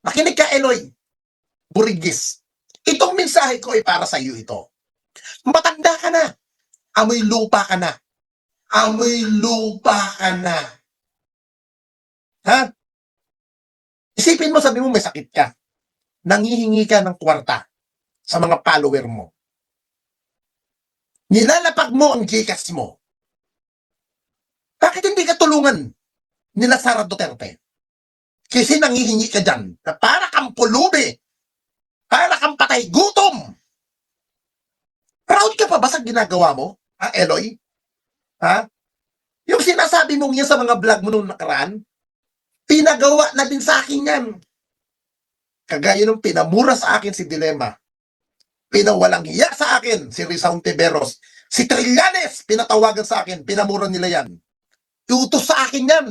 Makinig ka, Eloy Burigis. Itong mensahe ko ay para sa iyo ito. Matanda ka na. Amoy lupa ka na. Amoy lupa ka na. Ha? Isipin mo, sabi mo may sakit ka. Nangihingi ka ng kwarta sa mga follower mo. Nilalapag mo ang Gcash mo. Bakit hindi ka tulungan nila Sara Duterte? Kasi nangihingi ka dyan na para kang pulubi, para kang patay gutom. Proud ka pa ba sa ginagawa mo, ha, Eloy? Ha? Yung sinasabi mong yan sa mga vlog mo nung nakaraan, pinagawa na din sa akin yan. Kagaya nung pinamura sa akin si Dilema, pinawalang hiya sa akin si Risa Ontiveros, si Trillanes, pinatawagan sa akin, pinamura nila yan. Iutos sa akin yan.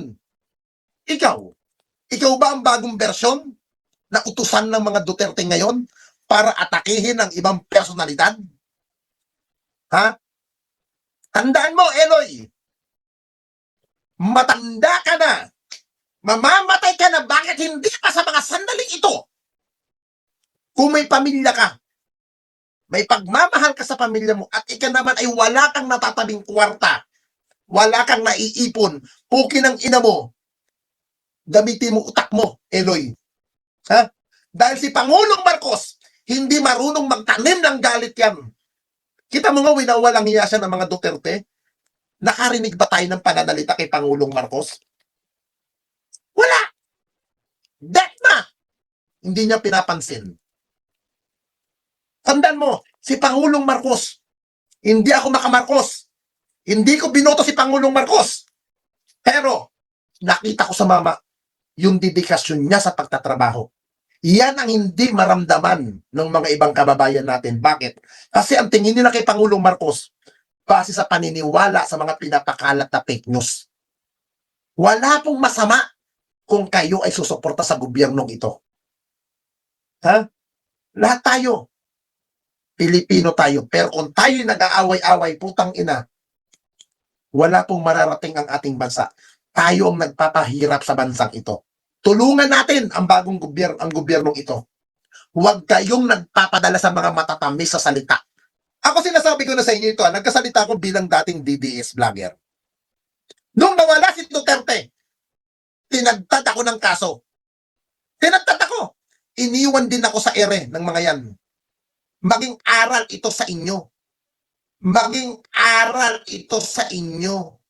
Ikaw ba ang bagong bersyon na utusan ng mga Duterte ngayon para atakihin ang ibang personalidad? Ha? Tandaan mo, Eloy, matanda ka na, mamamatay ka na, bakit hindi pa sa mga sandaling ito? Kung may pamilya ka, may pagmamahal ka sa pamilya mo, at ika naman ay wala kang natatabing kwarta, wala kang naiipon, pukin ang ina mo, gamitin mo utak mo, Eloy. Ha? Dahil si Pangulong Marcos, hindi marunong magtanim ng galit yan. Kita mo nga, winawalang hiya siya ng mga Duterte. Nakarinig ba tayo ng pananalita kay Pangulong Marcos? Wala! Death na! Hindi niya pinapansin. Tandaan mo, si Pangulong Marcos, hindi ako makamarcos. Hindi ko binoto si Pangulong Marcos. Pero, nakita ko sa mama, yung dedikasyon niya sa pagtatrabaho. Yan ang hindi maramdaman ng mga ibang kababayan natin. Bakit? Kasi ang tingin nila kay Pangulong Marcos, base sa paniniwala sa mga pinapakalat na fake news. Wala pong masama kung kayo ay susuporta sa gobyernong ito. Ha? Lahat tayo. Pilipino tayo. Pero kung tayo nag-aaway-away, putang ina, wala pong mararating ang ating bansa. Tayo ang nagpapahirap sa bansang ito. Tulungan natin ang bagong gobyernong ito. Huwag kayong nagpapadala sa mga matatamis sa salita. Ako sinasabi ko na sa inyo ito, nagkasalita ko bilang dating DDS vlogger. Nung nawala si Duterte, tinagtad ako ng kaso. Tinagtad ako. Iniwan din ako sa ere ng mga yan. Maging aral ito sa inyo. Maging aral ito sa inyo.